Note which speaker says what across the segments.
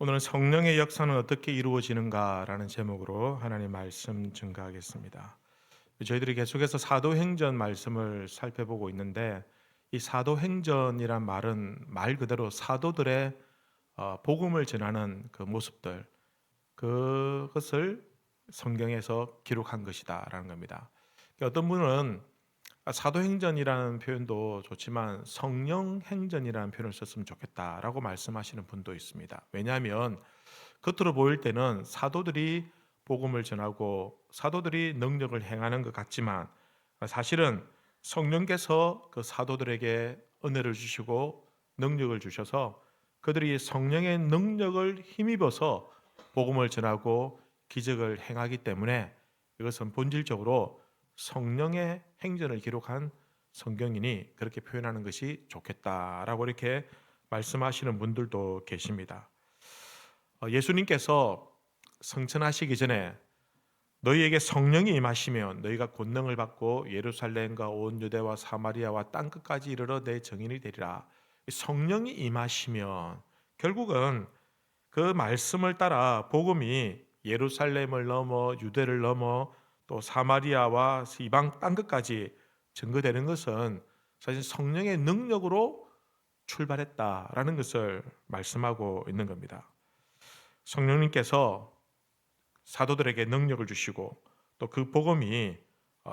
Speaker 1: 오늘은 성령의 역사는 어떻게 이루어지는가라는 제목으로 하나님 말씀 증가하겠습니다. 저희들이 계속해서 사도행전 말씀을 살펴보고 있는데 이 사도행전이란 말은 말 그대로 사도들의 복음을 전하는 그 모습들 그것을 성경에서 기록한 것이다라는 겁니다. 어떤 분은 사도행전이라는 표현도 좋지만 성령행전이라는 표현을 썼으면 좋겠다라고 말씀하시는 분도 있습니다. 왜냐하면 겉으로 보일 때는 사도들이 복음을 전하고 사도들이 능력을 행하는 것 같지만 사실은 성령께서 그 사도들에게 은혜를 주시고 능력을 주셔서 그들이 성령의 능력을 힘입어서 복음을 전하고 기적을 행하기 때문에 이것은 본질적으로 성령의 행전을 기록한 성경이니 그렇게 표현하는 것이 좋겠다라고 이렇게 말씀하시는 분들도 계십니다. 예수님께서 성천하시기 전에 너희에게 성령이 임하시면 너희가 권능을 받고 예루살렘과 온 유대와 사마리아와 땅 끝까지 이르러 내 증인이 되리라. 성령이 임하시면 결국은 그 말씀을 따라 복음이 예루살렘을 넘어 유대를 넘어 또 사마리아와 이방 땅 끝까지 증거되는 것은 사실 성령의 능력으로 출발했다라는 것을 말씀하고 있는 겁니다. 성령님께서 사도들에게 능력을 주시고 또 그 복음이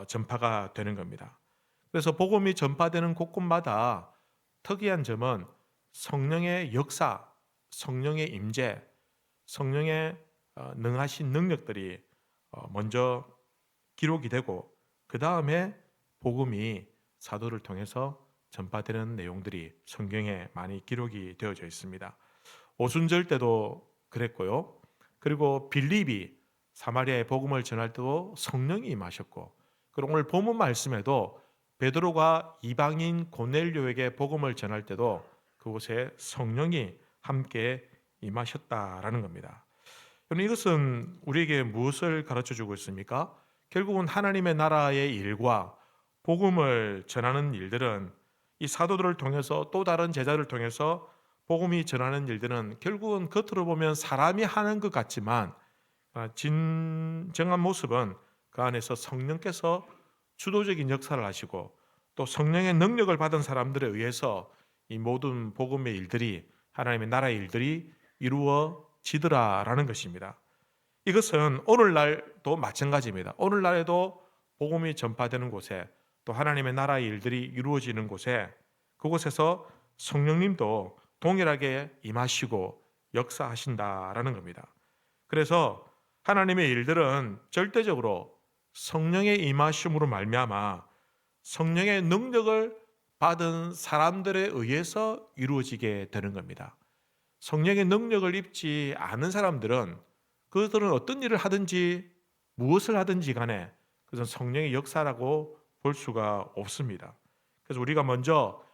Speaker 1: 전파가 되는 겁니다. 그래서 복음이 전파되는 곳곳마다 특이한 점은 성령의 역사, 성령의 임재, 성령의 능하신 능력들이 먼저 기록이 되고 그 다음에 복음이 사도를 통해서 전파되는 내용들이 성경에 많이 기록이 되어져 있습니다. 오순절 때도 그랬고요. 그리고 빌립이 사마리아의 복음을 전할 때도 성령이 임하셨고, 그리고 오늘 본문 말씀에도 베드로가 이방인 고넬료에게 복음을 전할 때도 그곳에 성령이 함께 임하셨다라는 겁니다. 그럼 이것은 우리에게 무엇을 가르쳐 주고 있습니까? 결국은 하나님의 나라의 일과 복음을 전하는 일들은 이 사도들을 통해서 또 다른 제자를 통해서 복음이 전하는 일들은 결국은 겉으로 보면 사람이 하는 것 같지만 진정한 모습은 그 안에서 성령께서 주도적인 역사를 하시고 또 성령의 능력을 받은 사람들에 의해서 이 모든 복음의 일들이 하나님의 나라의 일들이 이루어지더라라는 것입니다. 이것은 오늘날도 마찬가지입니다. 오늘날에도 복음이 전파되는 곳에 또 하나님의 나라의 일들이 이루어지는 곳에 그곳에서 성령님도 동일하게 임하시고 역사하신다라는 겁니다. 그래서 하나님의 일들은 절대적으로 성령의 임하심으로 말미암아 성령의 능력을 받은 사람들에 의해서 이루어지게 되는 겁니다. 성령의 능력을 입지 않은 사람들은 그들은 어떤 일을 하든지 무엇을 하든지 간에 그것은 성령의 역사라고 볼 수가 없습니다. 그래서 우리가 먼저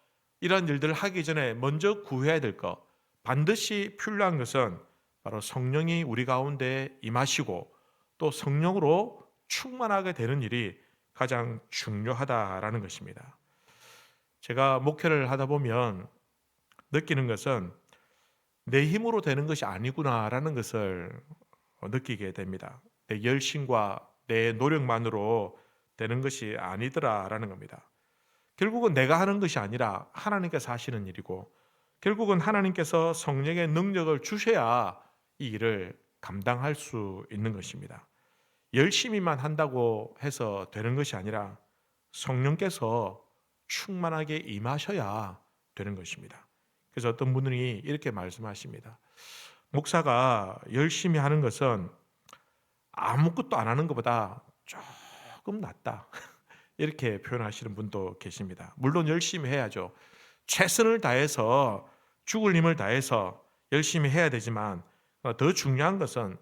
Speaker 1: 이런 일들을 하기 전에 먼저 구해야 될 것, 반드시 필요한 것은 바로 성령이 우리 가운데 임하시고 또 성령으로 충만하게 되는 일이 가장 중요하다라는 것입니다. 제가 목회를 하다 보면 느끼는 것은 내 힘으로 되는 것이 아니구나라는 것을 느끼게 됩니다. 내 열심과 내 노력만으로 되는 것이 아니더라라는 겁니다. 결국은 내가 하는 것이 아니라 하나님께서 하시는 일이고 결국은 하나님께서 성령의 능력을 주셔야 이 일을 감당할 수 있는 것입니다. 열심히만 한다고 해서 되는 것이 아니라 성령께서 충만하게 임하셔야 되는 것입니다. 그래서 어떤 분들이 이렇게 말씀하십니다. 목사가 열심히 하는 것은 아무것도 안 하는 것보다 조금 낫다. 이렇게 표현하시는 분도 계십니다. 물론 열심히 해야죠. 최선을 다해서 죽을 힘을 다해서 열심히 해야 되지만 더 중요한 것은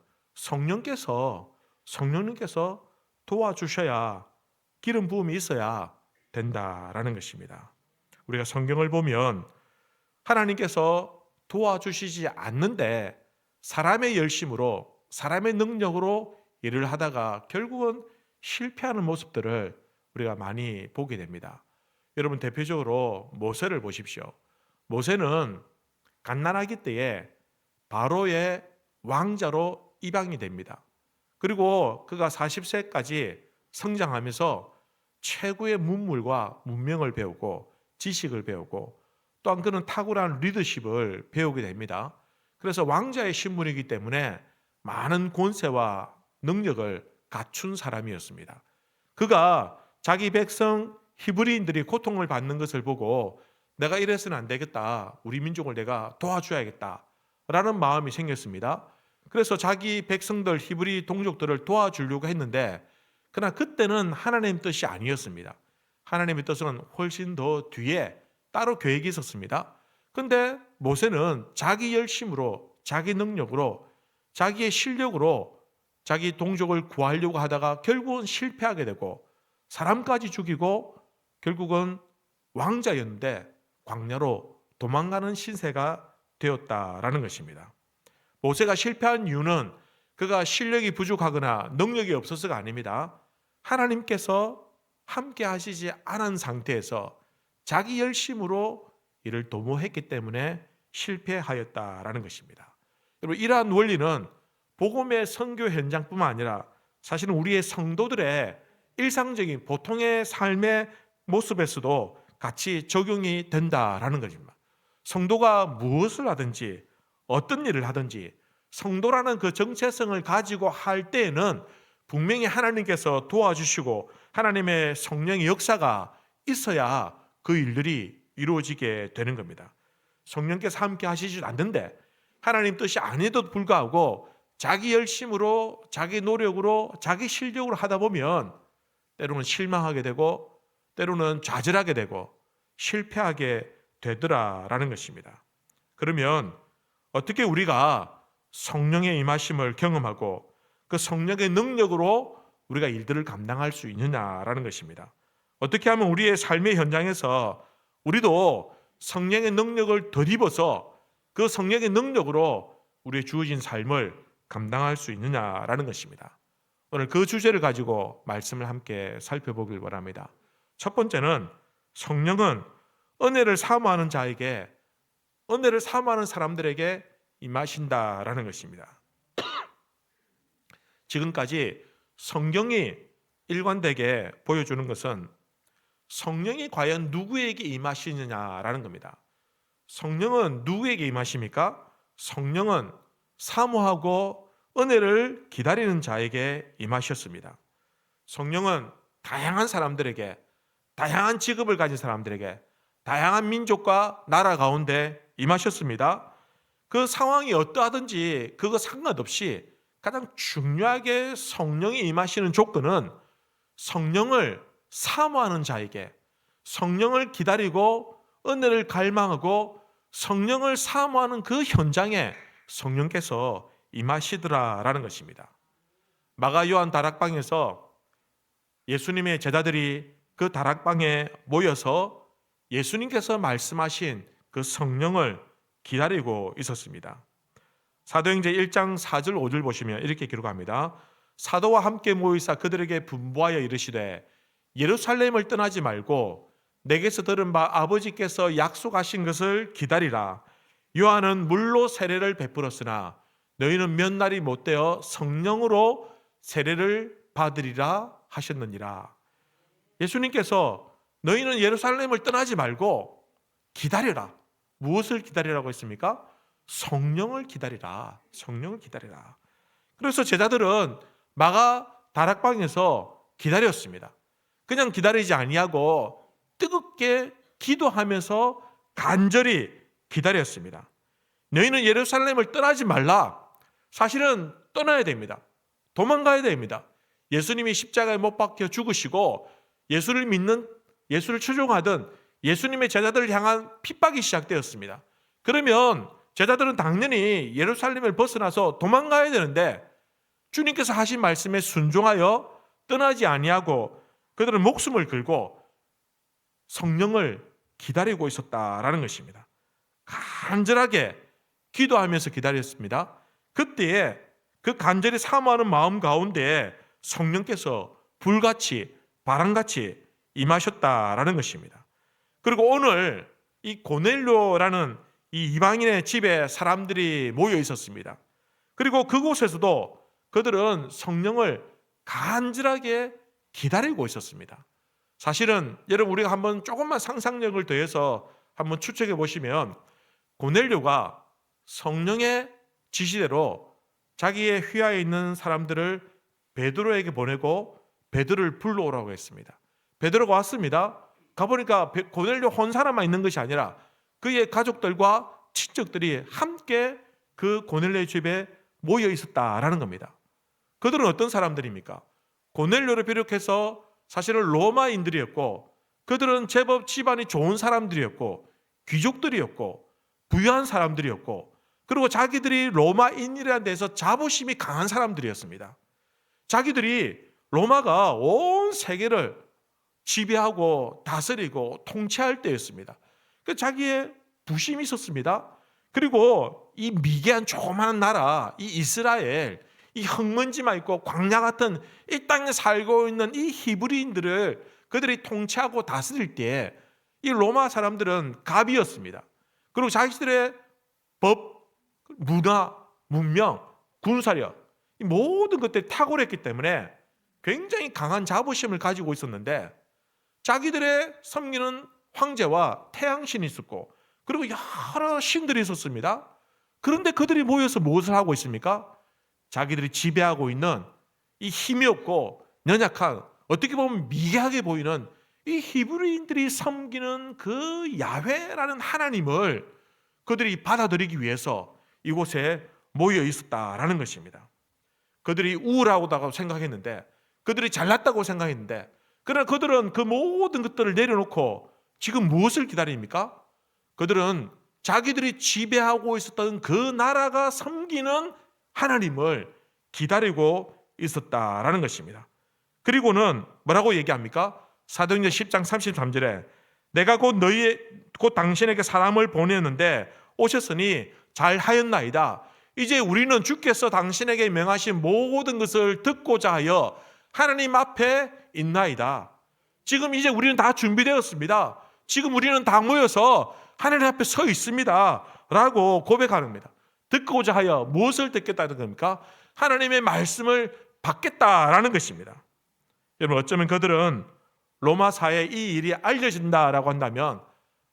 Speaker 1: 성령님께서 도와주셔야 기름 부음이 있어야 된다라는 것입니다. 우리가 성경을 보면 하나님께서 도와주시지 않는데 사람의 열심으로 사람의 능력으로 일을 하다가 결국은 실패하는 모습들을 우리가 많이 보게 됩니다. 여러분 대표적으로 모세를 보십시오. 모세는 갓난아기 때에 바로의 왕자로 입양이 됩니다. 그리고 그가 40세까지 성장하면서 최고의 문물과 문명을 배우고 지식을 배우고 또한 그는 탁월한 리더십을 배우게 됩니다. 그래서 왕자의 신분이기 때문에 많은 권세와 능력을 갖춘 사람이었습니다. 그가 자기 백성 히브리인들이 고통을 받는 것을 보고 내가 이래서는 안 되겠다. 우리 민족을 내가 도와줘야겠다. 라는 마음이 생겼습니다. 그래서 자기 백성들 히브리 동족들을 도와주려고 했는데 그러나 그때는 하나님 뜻이 아니었습니다. 하나님의 뜻은 훨씬 더 뒤에 따로 계획이 있었습니다. 근데 모세는 자기 열심으로, 자기 능력으로, 자기의 실력으로 자기 동족을 구하려고 하다가 결국은 실패하게 되고 사람까지 죽이고 결국은 왕자였는데 광야로 도망가는 신세가 되었다라는 것입니다. 모세가 실패한 이유는 그가 실력이 부족하거나 능력이 없어서가 아닙니다. 하나님께서 함께 하시지 않은 상태에서 자기 열심으로 이를 도모했기 때문에 실패하였다라는 것입니다. 여러분, 이러한 원리는 복음의 선교 현장뿐만 아니라 사실은 우리의 성도들의 일상적인 보통의 삶의 모습에서도 같이 적용이 된다라는 것입니다. 성도가 무엇을 하든지 어떤 일을 하든지 성도라는 그 정체성을 가지고 할 때에는 분명히 하나님께서 도와주시고 하나님의 성령의 역사가 있어야 그 일들이 이루어지게 되는 겁니다. 성령께서 함께 하시지 않는데 하나님 뜻이 아니에도 불구하고 자기 열심으로, 자기 노력으로, 자기 실력으로 하다 보면 때로는 실망하게 되고 때로는 좌절하게 되고 실패하게 되더라라는 것입니다. 그러면 어떻게 우리가 성령의 임하심을 경험하고 그 성령의 능력으로 우리가 일들을 감당할 수 있느냐라는 것입니다. 어떻게 하면 우리의 삶의 현장에서 우리도 성령의 능력을 덧입어서 그 성령의 능력으로 우리의 주어진 삶을 감당할 수 있느냐라는 것입니다. 오늘 그 주제를 가지고 말씀을 함께 살펴보길 바랍니다. 첫 번째는 성령은 은혜를 사모하는 자에게, 은혜를 사모하는 사람들에게 임하신다라는 것입니다. 지금까지 성경이 일관되게 보여주는 것은 성령이 과연 누구에게 임하시느냐라는 겁니다. 성령은 누구에게 임하십니까? 성령은 사모하고 은혜를 기다리는 자에게 임하셨습니다. 성령은 다양한 사람들에게, 다양한 직업을 가진 사람들에게, 다양한 민족과 나라 가운데 임하셨습니다. 그 상황이 어떠하든지 그거 상관없이 가장 중요하게 성령이 임하시는 조건은 성령을 사모하는 자에게, 성령을 기다리고 은혜를 갈망하고 성령을 사모하는 그 현장에 성령께서 임하시더라라는 것입니다. 마가 요한 다락방에서 예수님의 제자들이 그 다락방에 모여서 예수님께서 말씀하신 그 성령을 기다리고 있었습니다. 사도행전 1장 4절 5절 보시면 이렇게 기록합니다. 사도와 함께 모이사 그들에게 분부하여 이르시되 예루살렘을 떠나지 말고 내게서 들은 바 아버지께서 약속하신 것을 기다리라. 요한은 물로 세례를 베풀었으나 너희는 몇 날이 못되어 성령으로 세례를 받으리라 하셨느니라. 예수님께서 너희는 예루살렘을 떠나지 말고 기다려라. 무엇을 기다리라고 했습니까? 성령을 기다리라. 성령을 기다리라. 그래서 제자들은 마가 다락방에서 기다렸습니다. 그냥 기다리지 아니하고 뜨겁게 기도하면서 간절히 기다렸습니다. 너희는 예루살렘을 떠나지 말라. 사실은 떠나야 됩니다. 도망가야 됩니다. 예수님이 십자가에 못 박혀 죽으시고 예수를 믿는, 예수를 추종하던 예수님의 제자들을 향한 핍박이 시작되었습니다. 그러면 제자들은 당연히 예루살렘을 벗어나서 도망가야 되는데 주님께서 하신 말씀에 순종하여 떠나지 아니하고 그들은 목숨을 걸고 성령을 기다리고 있었다라는 것입니다. 간절하게 기도하면서 기다렸습니다. 그때에 그 간절히 사모하는 마음 가운데 성령께서 불같이 바람같이 임하셨다라는 것입니다. 그리고 오늘 이 고넬료라는 이 이방인의 집에 사람들이 모여 있었습니다. 그리고 그곳에서도 그들은 성령을 간절하게 기다리고 있었습니다. 사실은 여러분 우리가 한번 조금만 상상력을 더해서 한번 추측해 보시면 고넬료가 성령의 지시대로 자기의 휘하에 있는 사람들을 베드로에게 보내고 베드로를 불러오라고 했습니다. 베드로가 왔습니다. 가보니까 고넬료 혼 사람만 있는 것이 아니라 그의 가족들과 친척들이 함께 그 고넬료의 집에 모여 있었다라는 겁니다. 그들은 어떤 사람들입니까? 고넬료를 비롯해서 사실은 로마인들이었고 그들은 제법 집안이 좋은 사람들이었고 귀족들이었고 부유한 사람들이었고 그리고 자기들이 로마인이라는 데서 자부심이 강한 사람들이었습니다. 자기들이 로마가 온 세계를 지배하고 다스리고 통치할 때였습니다. 그 자기의 부심이 있었습니다. 그리고 이 미개한 조그마한 나라, 이 이스라엘, 이 흙먼지만 있고 광야 같은 이 땅에 살고 있는 이 히브리인들을 그들이 통치하고 다스릴 때 이 로마 사람들은 갑이었습니다. 그리고 자기들의 법, 문화, 문명, 군사력 이 모든 것들이 탁월했기 때문에 굉장히 강한 자부심을 가지고 있었는데 자기들의 섬기는 황제와 태양신이 있었고 그리고 여러 신들이 있었습니다. 그런데 그들이 모여서 무엇을 하고 있습니까? 자기들이 지배하고 있는 이 힘이 없고 연약한 어떻게 보면 미개하게 보이는 이 히브리인들이 섬기는 그 야훼라는 하나님을 그들이 받아들이기 위해서 이곳에 모여 있었다라는 것입니다. 그들이 우월하다고 생각했는데 그들이 잘났다고 생각했는데 그러나 그들은 그 모든 것들을 내려놓고 지금 무엇을 기다립니까? 그들은 자기들이 지배하고 있었던 그 나라가 섬기는 하나님을 기다리고 있었다라는 것입니다. 그리고는 뭐라고 얘기합니까? 사도행전 10장 33절에 내가 곧 당신에게 사람을 보냈는데 오셨으니 잘하였나이다. 이제 우리는 주께서 당신에게 명하신 모든 것을 듣고자 하여 하나님 앞에 있나이다. 지금 이제 우리는 다 준비되었습니다. 지금 우리는 다 모여서 하나님 앞에 서 있습니다. 라고 고백하는 겁니다. 듣고자 하여 무엇을 듣겠다는 겁니까? 하나님의 말씀을 받겠다라는 것입니다. 여러분 어쩌면 그들은 로마사에 이 일이 알려진다라고 한다면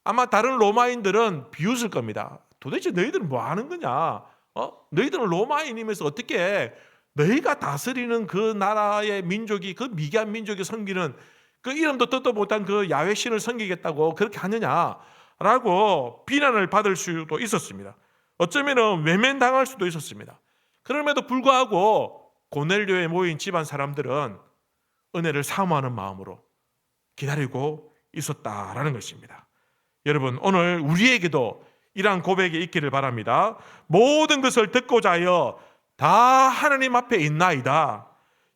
Speaker 1: 아마 다른 로마인들은 비웃을 겁니다. 도대체 너희들은 뭐 하는 거냐? 너희들은 로마인이면서 어떻게 너희가 다스리는 그 나라의 민족이 그 미개한 민족이 섬기는 그 이름도 뜻도 못한 그 야훼 신을 섬기겠다고 그렇게 하느냐라고 비난을 받을 수도 있었습니다. 어쩌면 외면당할 수도 있었습니다. 그럼에도 불구하고 고넬료에 모인 집안 사람들은 은혜를 사모하는 마음으로 기다리고 있었다라는 것입니다. 여러분 오늘 우리에게도 이러한 고백이 있기를 바랍니다. 모든 것을 듣고자 하여 다 하나님 앞에 있나이다.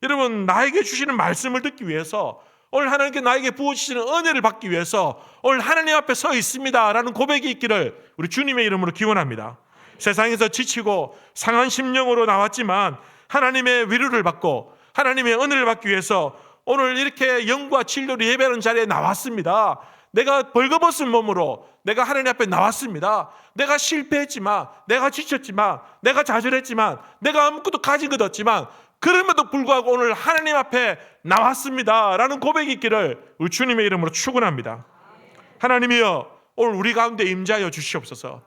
Speaker 1: 여러분 나에게 주시는 말씀을 듣기 위해서 오늘 하나님께 나에게 부어주시는 은혜를 받기 위해서 오늘 하나님 앞에 서 있습니다 라는 고백이 있기를 우리 주님의 이름으로 기원합니다. 세상에서 지치고 상한 심령으로 나왔지만 하나님의 위로를 받고 하나님의 은혜를 받기 위해서 오늘 이렇게 영과 진리로 예배하는 자리에 나왔습니다. 내가 벌거벗은 몸으로 내가 하나님 앞에 나왔습니다. 내가 실패했지만 내가 지쳤지만 내가 좌절했지만 내가 아무것도 가진 것 없지만 그럼에도 불구하고 오늘 하나님 앞에 나왔습니다 라는 고백이 있기를 우리 주님의 이름으로 축원합니다. 하나님이여 오늘 우리 가운데 임재하여 주시옵소서.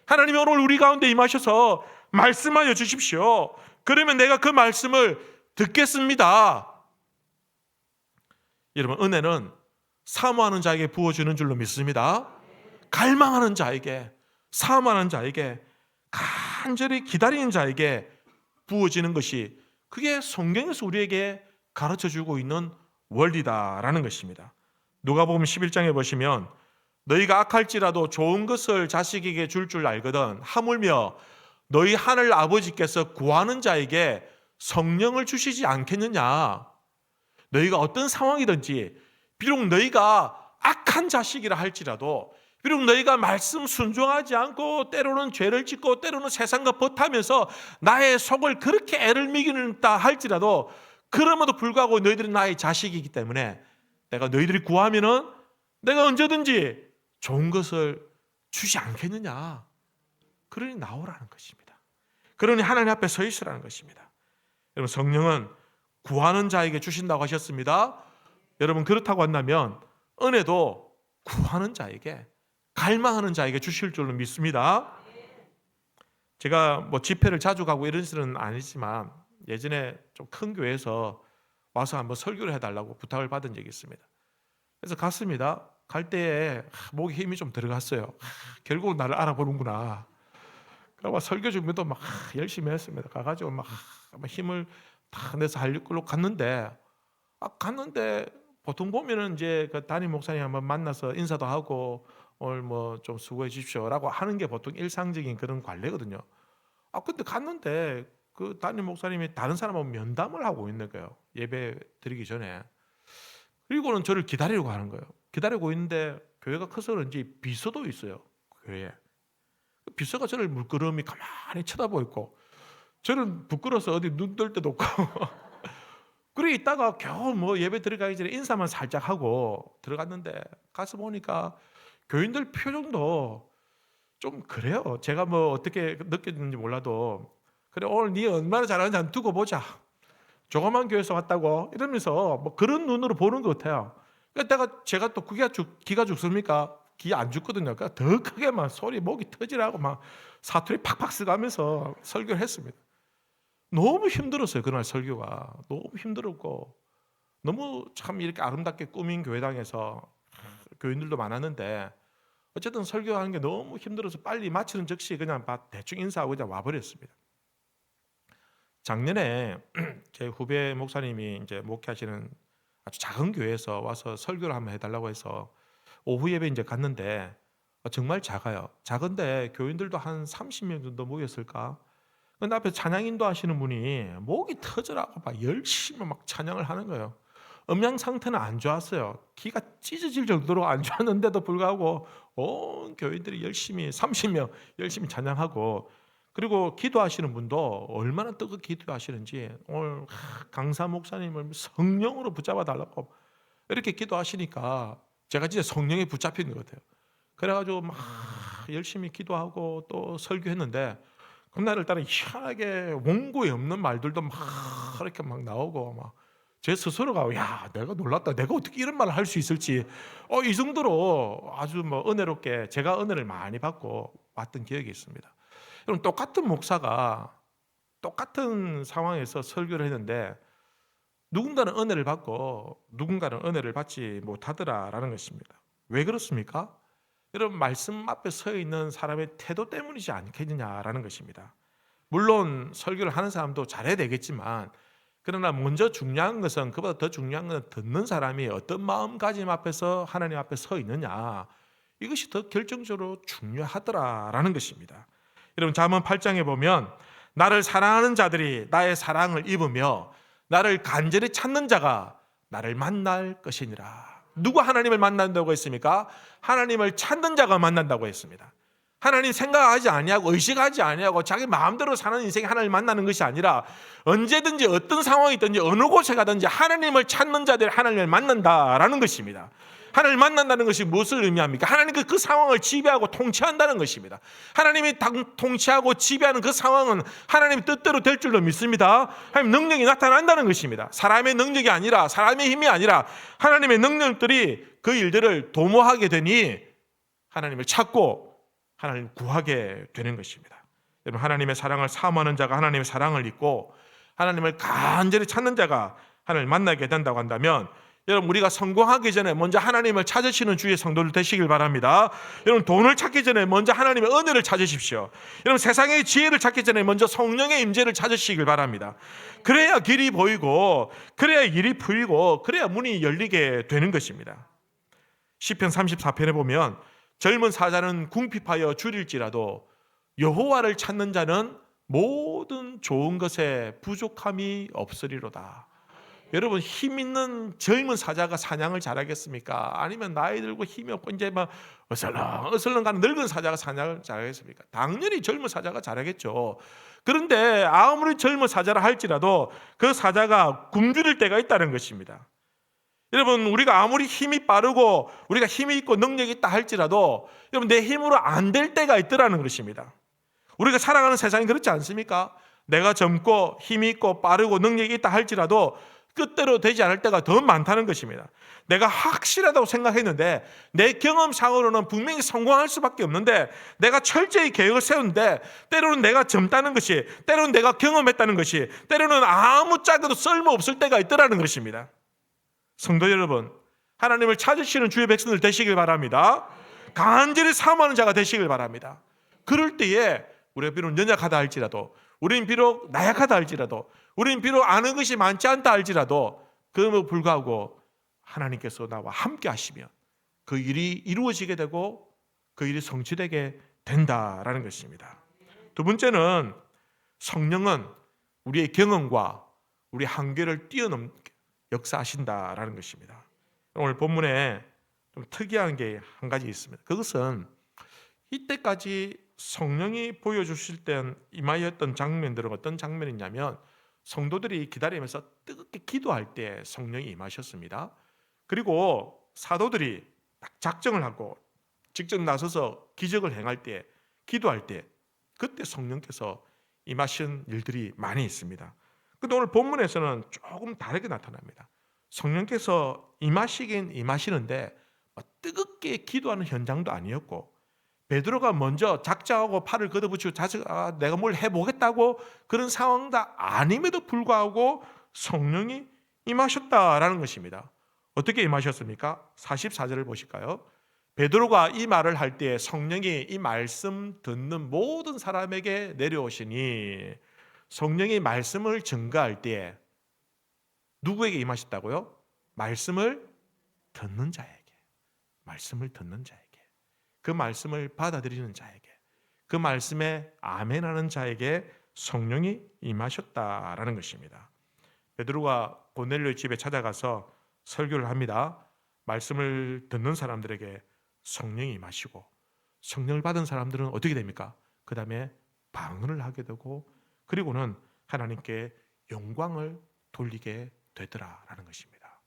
Speaker 1: 하나님이 오늘 우리 가운데 임하셔서 말씀하여 주십시오. 그러면 내가 그 말씀을 듣겠습니다. 여러분 은혜는 사모하는 자에게 부어주는 줄로 믿습니다. 갈망하는 자에게 사모하는 자에게 간절히 기다리는 자에게 부어지는 것이 그게 성경에서 우리에게 가르쳐주고 있는 원리다라는 것입니다. 누가복음 11장에 보시면 너희가 악할지라도 좋은 것을 자식에게 줄 알거든 하물며 너희 하늘 아버지께서 구하는 자에게 성령을 주시지 않겠느냐. 너희가 어떤 상황이든지 비록 너희가 악한 자식이라 할지라도 비록 너희가 말씀 순종하지 않고 때로는 죄를 짓고 때로는 세상과 버타면서 나의 속을 그렇게 애를 먹이는다 할지라도 그럼에도 불구하고 너희들은 나의 자식이기 때문에 내가 너희들이 구하면은 내가 언제든지 좋은 것을 주지 않겠느냐. 그러니 나오라는 것입니다. 그러니 하나님 앞에 서 있으라는 것입니다. 여러분, 성령은 구하는 자에게 주신다고 하셨습니다. 여러분, 그렇다고 한다면 은혜도 구하는 자에게, 갈망하는 자에게 주실 줄로 믿습니다. 제가 뭐 집회를 자주 가고 이런 것은 아니지만 예전에 좀 큰 교회에서 와서 한번 설교를 해달라고 부탁을 받은 적이 있습니다. 그래서 갔습니다. 갈 때에 목에 힘이 좀 들어갔어요. 결국은 나를 알아보는구나. 그래서 설교 준비도 막 열심히 했습니다. 가가지고 막 힘을 다 내서 하려고 갔는데, 보통 보면은 이제 그 담임 목사님 한번 만나서 인사도 하고 오늘 뭐 좀 수고해 주십시오라고 하는 게 보통 일상적인 그런 관례거든요. 근데 갔는데 그 담임 목사님이 다른 사람하고 면담을 하고 있는 거예요. 예배 드리기 전에. 그리고는 저를 기다리려고 하는 거예요. 기다리고 있는데 교회가 커서 그런지 비서도 있어요. 교회에. 비서가 저를 물끄러미 가만히 쳐다보고 있고, 저는 부끄러워서 어디 눈 뜰 데도 없고 그래 있다가 겨우 뭐 예배 들어가기 전에 인사만 살짝 하고 들어갔는데, 가서 보니까 교인들 표정도 좀 그래요. 제가 뭐 어떻게 느꼈는지 몰라도, 그래 오늘 네 얼마나 잘하는지 한번 두고 보자, 조그만 교회에서 왔다고 이러면서 뭐 그런 눈으로 보는 것 같아요. 그러니까 제가 또 기가 죽습니까? 기 안 죽거든요. 그러니까 더 크게 막 소리 목이 터지라고 막 사투리 팍팍 쓰가면서 설교를 했습니다. 너무 힘들었어요. 그날 설교가 너무 힘들었고, 너무 참 이렇게 아름답게 꾸민 교회당에서 교인들도 많았는데 어쨌든 설교하는 게 너무 힘들어서 빨리 마치는 즉시 그냥 대충 인사하고 그냥 와버렸습니다. 작년에 제 후배 목사님이 이제 목회하시는 아주 작은 교회에서 와서 설교를 한번 해달라고 해서 오후 예배 이제 갔는데, 정말 작아요. 작은데 교인들도 한 30명 정도 모였을까? 근데 앞에 찬양 인도하시는 분이 목이 터져라고 막 열심히 막 찬양을 하는 거예요. 음량 상태는 안 좋았어요. 귀가 찢어질 정도로 안 좋았는데도 불구하고 온 교인들이 열심히 30명 열심히 찬양하고, 그리고 기도하시는 분도 얼마나 뜨겁게 기도하시는지 오늘 강사 목사님을 성령으로 붙잡아 달라고 이렇게 기도하시니까 제가 진짜 성령에 붙잡힌 것 같아요. 그래가지고 막 열심히 기도하고 또 설교했는데, 그날따라 희한하게 원고에 없는 말들도 막 이렇게 막 나오고, 막 제 스스로가 야, 내가 놀랐다. 내가 어떻게 이런 말을 할 수 있을지. 이 정도로 아주 뭐 은혜롭게 제가 은혜를 많이 받고 왔던 기억이 있습니다. 여러분, 똑같은 목사가 똑같은 상황에서 설교를 했는데 누군가는 은혜를 받고 누군가는 은혜를 받지 못하더라라는 것입니다. 왜 그렇습니까? 여러분, 말씀 앞에 서 있는 사람의 태도 때문이지 않겠느냐라는 것입니다. 물론 설교를 하는 사람도 잘해야 되겠지만, 그러나 먼저 중요한 것은, 그보다 더 중요한 것은 듣는 사람이 어떤 마음가짐 앞에서 하나님 앞에 서 있느냐, 이것이 더 결정적으로 중요하더라라는 것입니다. 여러분, 잠언 8장에 보면 나를 사랑하는 자들이 나의 사랑을 입으며 나를 간절히 찾는 자가 나를 만날 것이니라. 누가 하나님을 만난다고 했습니까? 하나님을 찾는 자가 만난다고 했습니다. 하나님 생각하지 아니하고 의식하지 아니하고 자기 마음대로 사는 인생이 하나님을 만나는 것이 아니라, 언제든지 어떤 상황이 있든지 어느 곳에 가든지 하나님을 찾는 자들이 하나님을 만난다라는 것입니다. 하나님을 만난다는 것이 무엇을 의미합니까? 하나님이 그 상황을 지배하고 통치한다는 것입니다. 하나님이 통치하고 지배하는 그 상황은 하나님의 뜻대로 될 줄로 믿습니다. 하나님 능력이 나타난다는 것입니다. 사람의 능력이 아니라, 사람의 힘이 아니라 하나님의 능력들이 그 일들을 도모하게 되니 하나님을 찾고 하나님을 구하게 되는 것입니다. 여러분, 하나님의 사랑을 사모하는 자가 하나님의 사랑을 잊고 하나님을 간절히 찾는 자가 하나님을 만나게 된다고 한다면, 여러분, 우리가 성공하기 전에 먼저 하나님을 찾으시는 주의 성도들 되시길 바랍니다. 여러분, 돈을 찾기 전에 먼저 하나님의 은혜를 찾으십시오. 여러분, 세상의 지혜를 찾기 전에 먼저 성령의 임재를 찾으시길 바랍니다. 그래야 길이 보이고, 그래야 일이 풀리고, 그래야 문이 열리게 되는 것입니다. 시편 34편에 보면 젊은 사자는 궁핍하여 줄일지라도 여호와를 찾는 자는 모든 좋은 것에 부족함이 없으리로다. 여러분, 힘 있는 젊은 사자가 사냥을 잘하겠습니까? 아니면 나이 들고 힘이 없고 이제 막 어슬렁 가는 늙은 사자가 사냥을 잘하겠습니까? 당연히 젊은 사자가 잘하겠죠. 그런데 아무리 젊은 사자라 할지라도 그 사자가 굶주릴 때가 있다는 것입니다. 여러분, 우리가 아무리 힘이 빠르고 우리가 힘이 있고 능력이 있다 할지라도 여러분, 내 힘으로 안 될 때가 있더라는 것입니다. 우리가 살아가는 세상이 그렇지 않습니까? 내가 젊고 힘이 있고 빠르고 능력이 있다 할지라도 뜻대로 되지 않을 때가 더 많다는 것입니다. 내가 확실하다고 생각했는데 내 경험상으로는 분명히 성공할 수밖에 없는데 내가 철저히 계획을 세우는데 때로는 내가 젊다는 것이, 때로는 내가 경험했다는 것이, 때로는 아무짝에도 쓸모없을 때가 있더라는 것입니다. 성도 여러분, 하나님을 찾으시는 주의 백성들 되시길 바랍니다. 간절히 사모하는 자가 되시길 바랍니다. 그럴 때에 우리가 비록 연약하다 할지라도, 우리는 비록 나약하다 할지라도, 우리는 비록 아는 것이 많지 않다 할지라도 그럼에도 불구하고 하나님께서 나와 함께 하시면 그 일이 이루어지게 되고 그 일이 성취되게 된다라는 것입니다. 두 번째는 성령은 우리의 경험과 우리 한계를 뛰어넘게 역사하신다라는 것입니다. 오늘 본문에 좀 특이한 게 한 가지 있습니다. 그것은 이때까지 성령이 보여주실 때 임하였던 장면들은 어떤 장면이냐면 성도들이 기다리면서 뜨겁게 기도할 때 성령이 임하셨습니다. 그리고 사도들이 작정을 하고 직접 나서서 기적을 행할 때, 기도할 때 그때 성령께서 임하신 일들이 많이 있습니다. 그런데 오늘 본문에서는 조금 다르게 나타납니다. 성령께서 임하시긴 임하시는데 뜨겁게 기도하는 현장도 아니었고, 베드로가 먼저 작정하고 팔을 걷어붙이고 내가 뭘 해보겠다고 그런 상황도 아님에도 불구하고 성령이 임하셨다라는 것입니다. 어떻게 임하셨습니까? 44절을 보실까요? 베드로가 이 말을 할 때 성령이 이 말씀 듣는 모든 사람에게 내려오시니, 성령이 말씀을 증거할 때 누구에게 임하셨다고요? 말씀을 듣는 자에게, 말씀을 듣는 자에게, 그 말씀을 받아들이는 자에게, 그 말씀에 아멘하는 자에게 성령이 임하셨다라는 것입니다. 베드로가 고넬료 집에 찾아가서 설교를 합니다. 말씀을 듣는 사람들에게 성령이 임하시고, 성령을 받은 사람들은 어떻게 됩니까? 그 다음에 방언을 하게 되고, 그리고는 하나님께 영광을 돌리게 되더라라는 것입니다.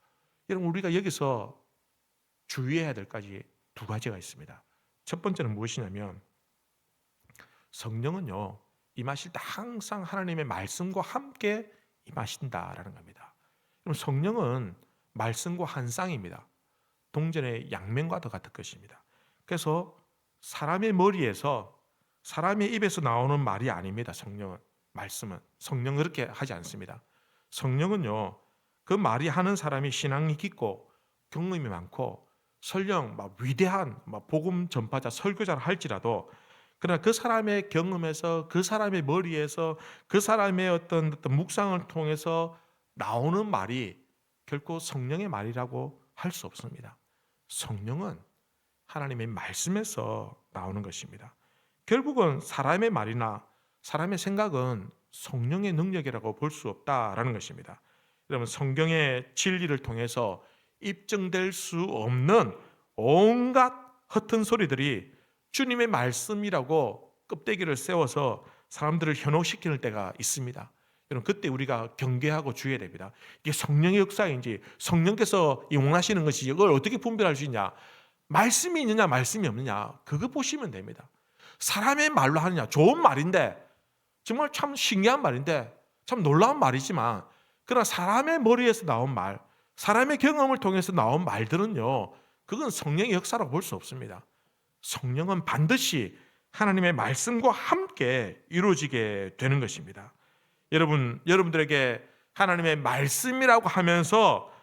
Speaker 1: 여러분, 우리가 여기서 주의해야 될 까지 두 가지가 있습니다. 첫 번째는 무엇이냐면 성령은요, 임하실 때 항상 하나님의 말씀과 함께 임하신다라는 겁니다. 그럼 성령은 말씀과 한 쌍입니다. 동전의 양면과도 같은 것입니다. 그래서 사람의 머리에서, 사람의 입에서 나오는 말이 아닙니다. 성령은, 말씀은. 성령은 그렇게 하지 않습니다. 성령은요, 그 말이 하는 사람이 신앙이 깊고 경험이 많고 설령 위대한 복음 전파자, 설교자를 할지라도, 그러나 그 사람의 경험에서, 그 사람의 머리에서, 그 사람의 어떤 묵상을 통해서 나오는 말이 결코 성령의 말이라고 할 수 없습니다. 성령은 하나님의 말씀에서 나오는 것입니다. 결국은 사람의 말이나 사람의 생각은 성령의 능력이라고 볼 수 없다라는 것입니다. 여러분, 성경의 진리를 통해서 입증될 수 없는 온갖 허튼 소리들이 주님의 말씀이라고 껍데기를 세워서 사람들을 현혹시키는 때가 있습니다. 여러분, 그때 우리가 경계하고 주의해야 됩니다. 이게 성령의 역사인지 성령께서 원하시는 것이 이걸 어떻게 분별할 수 있냐? 말씀이 있느냐 말씀이 없느냐, 그거 보시면 됩니다. 사람의 말로 하느냐, 좋은 말인데, 정말 참 신기한 말인데 참 놀라운 말이지만, 그러나 사람의 머리에서 나온 말, 사람의 경험을 통해서 나온 말들은요, 그건 성령의 역사라고 볼 수 없습니다. 성령은 반드시 하나님의 말씀과 함께 이루어지게 되는 것입니다. 여러분들에게 하나님의 말씀이라고 하면서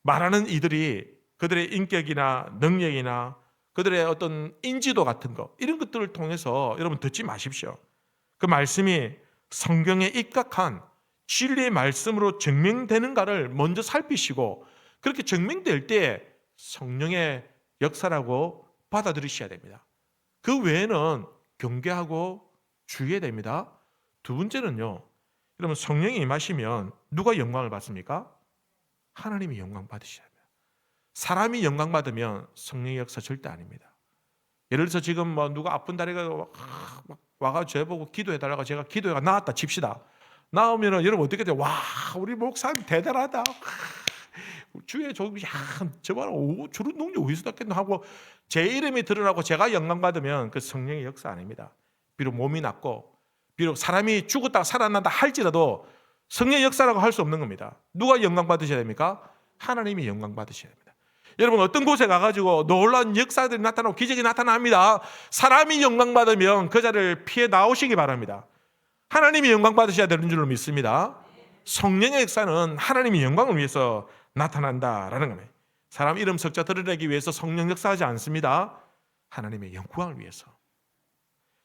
Speaker 1: 말하는 이들이 그들의 인격이나 능력이나 그들의 어떤 인지도 같은 거, 이런 것들을 통해서 여러분 듣지 마십시오. 그 말씀이 성경에 입각한 진리의 말씀으로 증명되는가를 먼저 살피시고, 그렇게 증명될 때 성령의 역사라고 받아들이셔야 됩니다. 그 외에는 경계하고 주의해야 됩니다. 두 번째는요, 여러분, 성령이 임하시면 누가 영광을 받습니까? 하나님이 영광 받으셔야 됩니다. 사람이 영광 받으면 성령의 역사 절대 아닙니다. 예를 들어서 지금 누가 아픈 다리가 와가지고 저보고 기도해달라고 제가 기도해가 나았다 칩시다. 나오면은 여러분 어떻게 돼요? 와, 우리 목사님 대단하다. 주의 조금 저말 저런 능력 어디서 났겠나 하고 제 이름이 드러나고 제가 영광 받으면 그 성령의 역사 아닙니다. 비록 몸이 낫고 비록 사람이 죽었다가 살아난다 할지라도 성령의 역사라고 할 수 없는 겁니다. 누가 영광 받으셔야 됩니까? 하나님이 영광 받으셔야 됩니다. 여러분 어떤 곳에 가가지고 놀라운 역사들이 나타나고 기적이 나타납니다. 사람이 영광 받으면 그 자리를 피해 나오시기 바랍니다. 하나님이 영광 받으셔야 되는 줄로 믿습니다. 성령의 역사는 하나님이 영광을 위해서 나타난다라는 겁니다. 사람 이름 석자 드러내기 위해서 성령 역사하지 않습니다. 하나님의 영광을 위해서.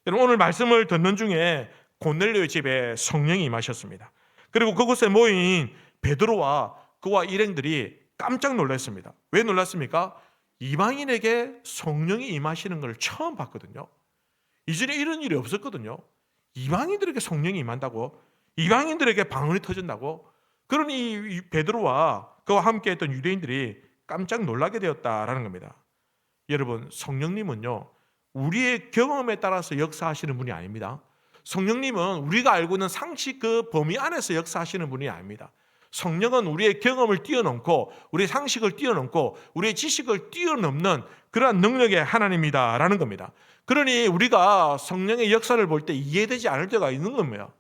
Speaker 1: 여러분 오늘 말씀을 듣는 중에 고넬료의 집에 성령이 임하셨습니다. 그리고 그곳에 모인 베드로와 그와 일행들이 깜짝 놀랐습니다. 왜 놀랐습니까? 이방인에게 성령이 임하시는 걸 처음 봤거든요. 이전에 이런 일이 없었거든요. 이방인들에게 성령이 임한다고? 이방인들에게 방언이 터진다고? 그러니 이 베드로와 그와 함께 했던 유대인들이 깜짝 놀라게 되었다라는 겁니다. 여러분 성령님은요 우리의 경험에 따라서 역사하시는 분이 아닙니다. 성령님은 우리가 알고 있는 상식 그 범위 안에서 역사하시는 분이 아닙니다. 성령은 우리의 경험을 뛰어넘고 우리의 상식을 뛰어넘고 우리의 지식을 뛰어넘는 그러한 능력의 하나님이다라는 겁니다. 그러니 우리가 성령의 역사를 볼 때 이해되지 않을 때가 있는 겁니다.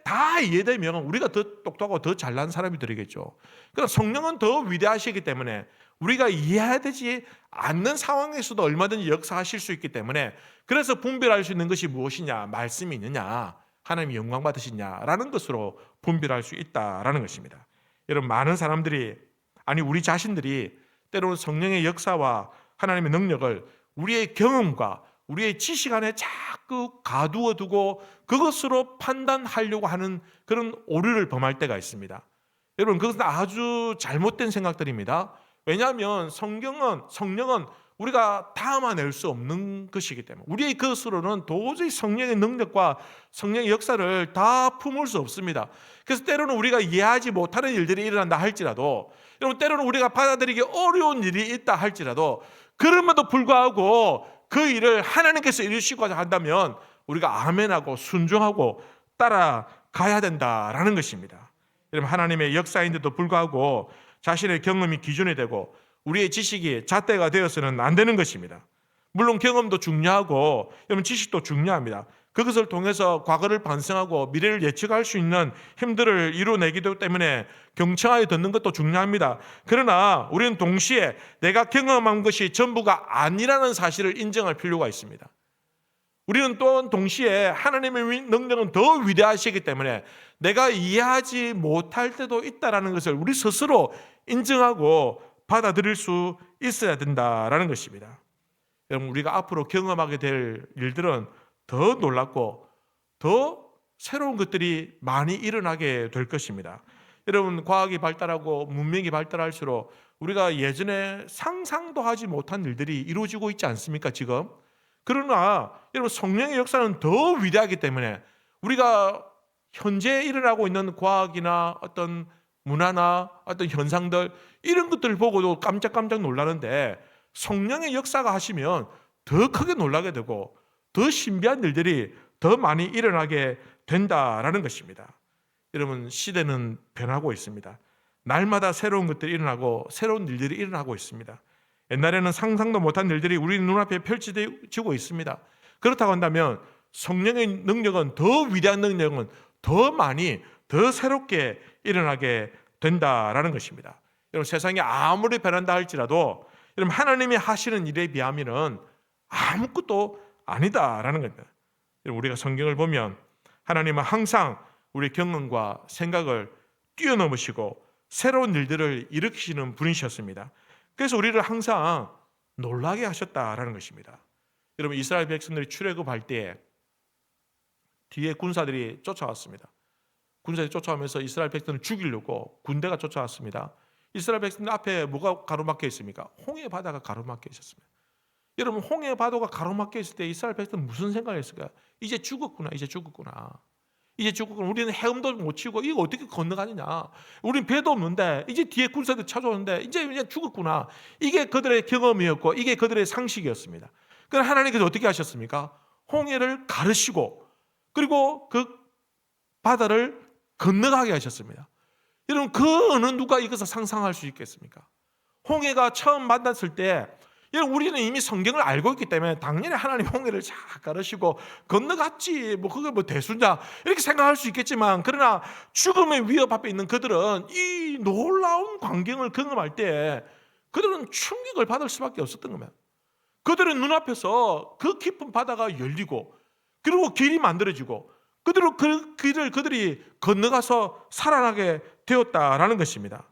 Speaker 1: 다 이해되면 우리가 더 똑똑하고 더 잘난 사람이 되겠죠. 그러나 성령은 더 위대하시기 때문에 우리가 이해되지 않는 상황에서도 얼마든지 역사하실 수 있기 때문에 그래서 분별할 수 있는 것이 무엇이냐, 말씀이 있느냐, 하나님이 영광 받으시냐라는 것으로 분별할 수 있다라는 것입니다. 여러분 많은 사람들이 아니 우리 자신들이 때로는 성령의 역사와 하나님의 능력을 우리의 경험과 우리의 지식 안에 자꾸 가두어 두고 그것으로 판단하려고 하는 그런 오류를 범할 때가 있습니다. 여러분 그것은 아주 잘못된 생각들입니다. 왜냐하면 성령은 우리가 담아낼 수 없는 것이기 때문에 우리의 것으로는 도저히 성령의 능력과 성령의 역사를 다 품을 수 없습니다. 그래서 때로는 우리가 이해하지 못하는 일들이 일어난다 할지라도 여러분 때로는 우리가 받아들이기 어려운 일이 있다 할지라도 그럼에도 불구하고 그 일을 하나님께서 이루시고 한다면 우리가 아멘하고 순종하고 따라가야 된다라는 것입니다. 여러분 하나님의 역사인데도 불구하고 자신의 경험이 기준이 되고 우리의 지식이 잣대가 되어서는 안 되는 것입니다. 물론 경험도 중요하고 여러분 지식도 중요합니다. 그것을 통해서 과거를 반성하고 미래를 예측할 수 있는 힘들을 이루어내기도 때문에 경청하여 듣는 것도 중요합니다. 그러나 우리는 동시에 내가 경험한 것이 전부가 아니라는 사실을 인정할 필요가 있습니다. 우리는 또한 동시에 하나님의 능력은 더 위대하시기 때문에 내가 이해하지 못할 때도 있다는 것을 우리 스스로 인정하고 받아들일 수 있어야 된다라는 것입니다. 여러분 우리가 앞으로 경험하게 될 일들은 더 놀랍고 더 새로운 것들이 많이 일어나게 될 것입니다. 여러분 과학이 발달하고 문명이 발달할수록 우리가 예전에 상상도 하지 못한 일들이 이루어지고 있지 않습니까 지금? 그러나 여러분 성령의 역사는 더 위대하기 때문에 우리가 현재 일어나고 있는 과학이나 어떤 문화나 어떤 현상들 이런 것들을 보고도 깜짝깜짝 놀라는데 성령의 역사가 하시면 더 크게 놀라게 되고 더 신비한 일들이 더 많이 일어나게 된다라는 것입니다. 여러분 시대는 변하고 있습니다. 날마다 새로운 것들이 일어나고 새로운 일들이 일어나고 있습니다. 옛날에는 상상도 못한 일들이 우리 눈앞에 펼쳐지고 있습니다. 그렇다고 한다면 성령의 능력은 더 위대한 능력은 더 많이 더 새롭게 일어나게 된다라는 것입니다. 여러분 세상이 아무리 변한다 할지라도 여러분 하나님이 하시는 일에 비하면은 아무것도 아니다라는 겁니다. 여러분 우리가 성경을 보면 하나님은 항상 우리 경험과 생각을 뛰어넘으시고 새로운 일들을 일으키시는 분이셨습니다. 그래서 우리를 항상 놀라게 하셨다라는 것입니다. 여러분 이스라엘 백성들이 출애굽할 때 뒤에 군사들이 쫓아왔습니다. 군사들이 쫓아오면서 이스라엘 백성을 죽이려고 군대가 쫓아왔습니다. 이스라엘 백성들 앞에 뭐가 가로막혀 있습니까? 홍해 바다가 가로막혀 있었습니다. 여러분 홍해 바다가 가로막혀 있을 때 이스라엘 백성은 무슨 생각을 했을까요? 이제 죽었구나. 우리는 헤엄도 못 치고 이거 어떻게 건너가느냐. 우리는 배도 없는데 이제 뒤에 군사들 찾아오는데 이제 그냥 죽었구나. 이게 그들의 경험이었고 이게 그들의 상식이었습니다. 그러나 하나님께서 어떻게 하셨습니까? 홍해를 가르시고 그리고 그 바다를 건너가게 하셨습니다. 여러분 그 어느 누가 이것을 상상할 수 있겠습니까? 홍해가 처음 만났을 때 여러분, 우리는 이미 성경을 알고 있기 때문에 당연히 하나님 홍해를 잘 가르시고 건너갔지, 그게 대수냐 이렇게 생각할 수 있겠지만, 그러나 죽음의 위협 앞에 있는 그들은 이 놀라운 광경을 경험할 때 그들은 충격을 받을 수밖에 없었던 겁니다. 그들의 눈앞에서 그 깊은 바다가 열리고, 그리고 길이 만들어지고, 그 길을 그들이 건너가서 살아나게 되었다라는 것입니다.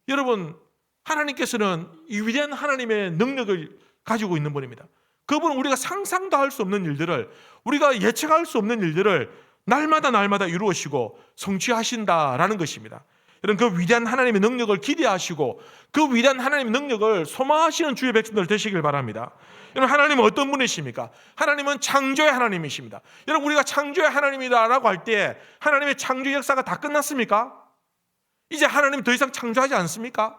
Speaker 1: 여러분, 하나님께서는 이 위대한 하나님의 능력을 가지고 있는 분입니다. 그분은 우리가 상상도 할 수 없는 일들을, 우리가 예측할 수 없는 일들을 날마다 이루어시고 성취하신다라는 것입니다. 여러분, 그 위대한 하나님의 능력을 기대하시고 그 위대한 하나님의 능력을 소망하시는 주의 백성들 되시길 바랍니다. 여러분, 하나님은 어떤 분이십니까? 하나님은 창조의 하나님이십니다. 여러분, 우리가 창조의 하나님이다라고 할 때 하나님의 창조 역사가 다 끝났습니까? 이제 하나님 더 이상 창조하지 않습니까?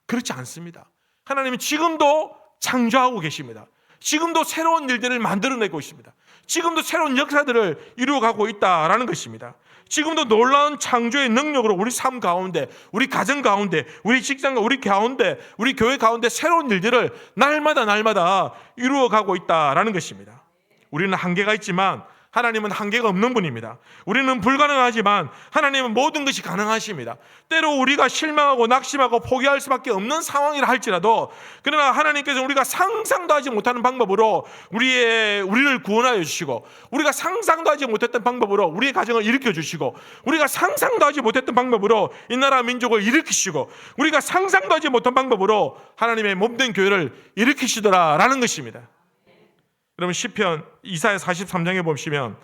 Speaker 1: 그렇지 않습니다. 하나님은 지금도 창조하고 계십니다. 지금도 새로운 일들을 만들어내고 있습니다. 지금도 새로운 역사들을 이루어가고 있다라는 것입니다. 지금도 놀라운 창조의 능력으로 우리 삶 가운데, 우리 가정 가운데, 우리 직장과 우리 가운데, 우리 교회 가운데 새로운 일들을 날마다 이루어가고 있다라는 것입니다. 우리는 한계가 있지만 하나님은 한계가 없는 분입니다. 우리는 불가능하지만 하나님은 모든 것이 가능하십니다. 때로 우리가 실망하고 낙심하고 포기할 수밖에 없는 상황이라 할지라도, 그러나 하나님께서 우리가 상상도 하지 못하는 방법으로 우리를 구원하여 주시고, 우리가 상상도 하지 못했던 방법으로 우리의 가정을 일으켜 주시고, 우리가 상상도 하지 못했던 방법으로 이 나라 민족을 일으키시고, 우리가 상상도 하지 못한 방법으로 하나님의 몸된 교회를 일으키시더라라는 것입니다. 여러분, 시편 이사야 43장에 보시면,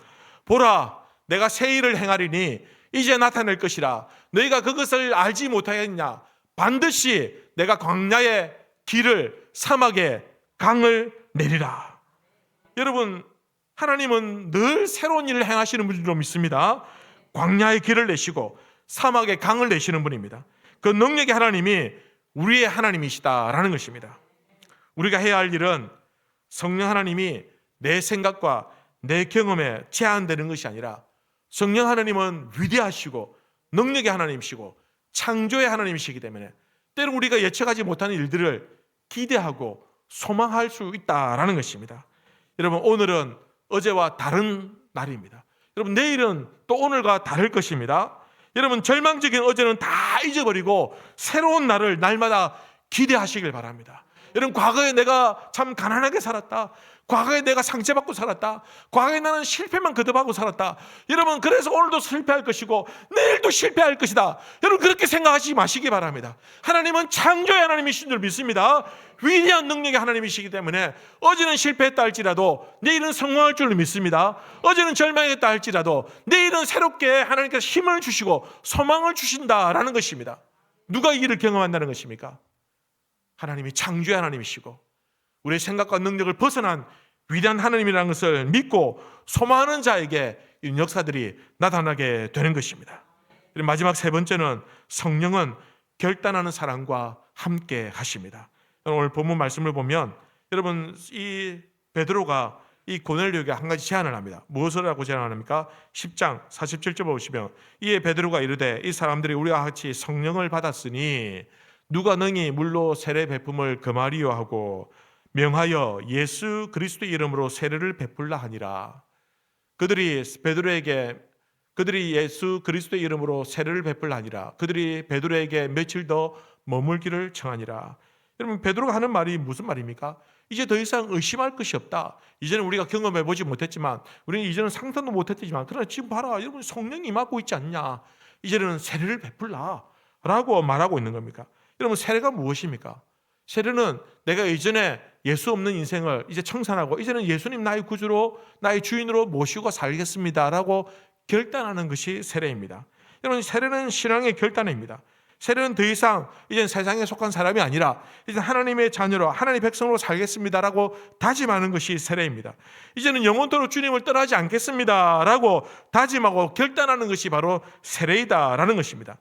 Speaker 1: 보라, 내가 새 일을 행하리니 이제 나타낼 것이라. 너희가 그것을 알지 못하겠냐? 반드시 내가 광야의 길을, 사막에 강을 내리라. 여러분, 하나님은 늘 새로운 일을 행하시는 분으로 믿습니다. 광야의 길을 내시고 사막에 강을 내시는 분입니다. 그 능력의 하나님이 우리의 하나님이시다라는 것입니다. 우리가 해야 할 일은 성령 하나님이 내 생각과 내 경험에 제한되는 것이 아니라, 성령 하나님은 위대하시고 능력의 하나님이시고 창조의 하나님이시기 때문에 때로 우리가 예측하지 못하는 일들을 기대하고 소망할 수 있다라는 것입니다. 여러분, 오늘은 어제와 다른 날입니다. 여러분, 내일은 또 오늘과 다를 것입니다. 여러분, 절망적인 어제는 다 잊어버리고 새로운 날을 날마다 기대하시길 바랍니다. 여러분, 과거에 내가 참 가난하게 살았다, 과거에 내가 상처받고 살았다, 과거에 나는 실패만 거듭하고 살았다, 여러분, 그래서 오늘도 실패할 것이고 내일도 실패할 것이다, 여러분, 그렇게 생각하지 마시기 바랍니다. 하나님은 창조의 하나님이신 줄 믿습니다. 위대한 능력의 하나님이시기 때문에 어제는 실패했다 할지라도 내일은 성공할 줄 믿습니다. 어제는 절망했다 할지라도 내일은 새롭게 하나님께서 힘을 주시고 소망을 주신다라는 것입니다. 누가 이 일을 경험한다는 것입니까? 하나님이 창조의 하나님이시고 우리의 생각과 능력을 벗어난 위대한 하나님이라는 것을 믿고 소망하는 자에게 이 역사들이 나타나게 되는 것입니다. 그리고 마지막 세 번째는, 성령은 결단하는 사람과 함께 하십니다. 오늘 본문 말씀을 보면, 여러분, 이 베드로가 이 고넬료에게 한 가지 제안을 합니다. 무엇을 하고 제안을 합니까? 10장 47절 보시면, 이에 베드로가 이르되, 이 사람들이 우리와 같이 성령을 받았으니 누가 능히 물로 세례 베품을 금하리요 하고 명하여 예수 그리스도의 이름으로 세례를 베풀라 하니라. 그들이 예수 그리스도의 이름으로 세례를 베풀라 하니라. 그들이 베드로에게 며칠 더 머물기를 청하니라. 여러분, 베드로가 하는 말이 무슨 말입니까? 이제 더 이상 의심할 것이 없다. 이제는 우리가 경험해보지 못했지만, 우리는 이제는 상상도 못했지만, 그러나 지금 봐라, 여러분, 성령이 임하고 있지 않냐, 이제는 세례를 베풀라 라고 말하고 있는 겁니까? 여러분, 세례가 무엇입니까? 세례는 내가 이전에 예수 없는 인생을 이제 청산하고 이제는 예수님 나의 구주로, 나의 주인으로 모시고 살겠습니다 라고 결단하는 것이 세례입니다. 여러분, 세례는 신앙의 결단입니다. 세례는 더 이상 이젠 세상에 속한 사람이 아니라 이제 하나님의 자녀로, 하나님의 백성으로 살겠습니다 라고 다짐하는 것이 세례입니다. 이제는 영원토록 주님을 떠나지 않겠습니다 라고 다짐하고 결단하는 것이 바로 세례이다 라는 것입니다.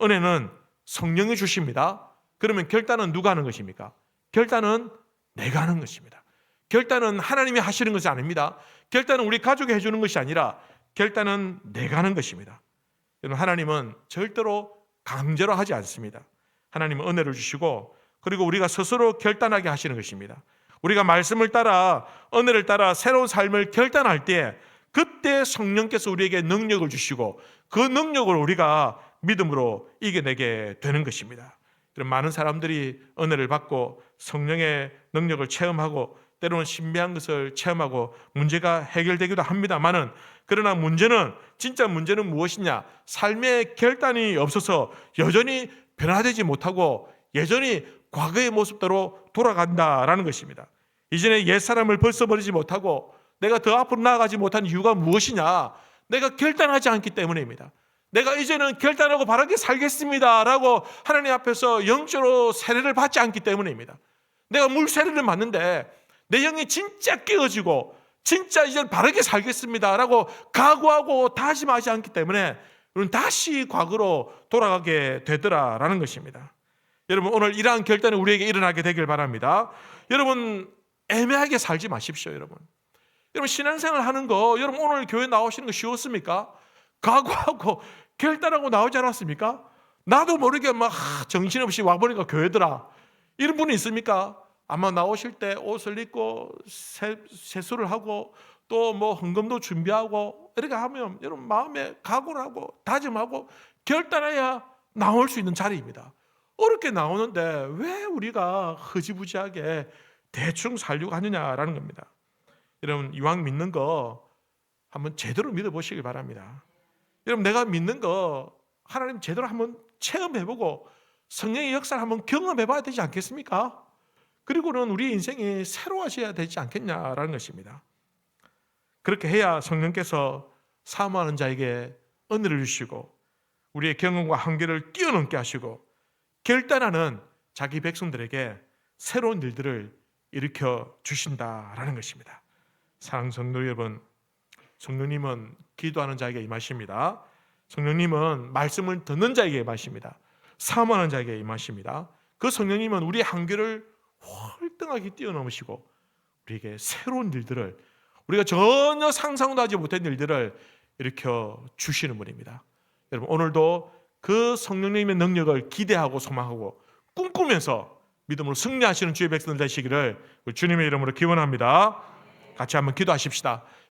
Speaker 1: 은혜는 성령이 주십니다. 그러면 결단은 누가 하는 것입니까? 결단은 내가 하는 것입니다. 결단은 하나님이 하시는 것이 아닙니다. 결단은 우리 가족이 해주는 것이 아니라 결단은 내가 하는 것입니다. 여러분, 하나님은 절대로 강제로 하지 않습니다. 하나님은 은혜를 주시고 그리고 우리가 스스로 결단하게 하시는 것입니다. 우리가 말씀을 따라 은혜를 따라 새로운 삶을 결단할 때 그때 성령께서 우리에게 능력을 주시고 그 능력을 우리가 믿음으로 이겨내게 되는 것입니다. 많은 사람들이 은혜를 받고 성령의 능력을 체험하고 때로는 신비한 것을 체험하고 문제가 해결되기도 합니다만은, 그러나 진짜 문제는 무엇이냐? 삶의 결단이 없어서 여전히 변화되지 못하고 여전히 과거의 모습대로 돌아간다라는 것입니다. 이전에 옛사람을 벌써버리지 못하고 내가 더 앞으로 나아가지 못한 이유가 무엇이냐? 내가 결단하지 않기 때문입니다. 내가 이제는 결단하고 바르게 살겠습니다 라고 하나님 앞에서 영적으로 세례를 받지 않기 때문입니다. 내가 물 세례를 받는데 내 영이 진짜 깨어지고 진짜 이제는 바르게 살겠습니다 라고 각오하고 다짐하지 않기 때문에 우리는 다시 과거로 돌아가게 되더라라는 것입니다. 여러분, 오늘 이러한 결단이 우리에게 일어나게 되길 바랍니다. 여러분, 애매하게 살지 마십시오. 여러분 신앙생활 하는 거, 여러분 오늘 교회 나오시는 거 쉬웠습니까? 각오하고 결단하고 나오지 않았습니까? 나도 모르게 막 정신없이 와보니까 교회더라, 이런 분이 있습니까? 아마 나오실 때 옷을 입고 세수를 하고 또 뭐 헌금도 준비하고 이렇게 하면 여러분 마음에 각오를 하고 다짐하고 결단해야 나올 수 있는 자리입니다. 어렵게 나오는데 왜 우리가 흐지부지하게 대충 살려고 하느냐라는 겁니다. 여러분, 이왕 믿는 거 한번 제대로 믿어보시기 바랍니다. 여러분, 내가 믿는 거 하나님 제대로 한번 체험해보고 성령의 역사를 한번 경험해봐야 되지 않겠습니까? 그리고는 우리 인생이 새로워져야 되지 않겠냐라는 것입니다. 그렇게 해야 성령께서 사모하는 자에게 은혜를 주시고 우리의 경험과 한계를 뛰어넘게 하시고 결단하는 자기 백성들에게 새로운 일들을 일으켜 주신다라는 것입니다. 사랑하는 성도 여러분, 성령님은 기도하는 자에게 임하십니다. 성령님은 말씀을 듣는 자에게 임하십니다. 사모하는 자에게 임하십니다. 그 성령님은 우리의 한계를 월등하게 뛰어넘으시고 우리에게 새로운 일들을, 우리가 전혀 상상도 하지 못한 일들을 일으켜 주시는 분입니다. 여러분, 오늘도 그 성령님의 능력을 기대하고 소망하고 꿈꾸면서 믿음으로 승리하시는 주의 백성들 되시기를 주님의 이름으로 기원합니다. 같이 한번 기도하십시다.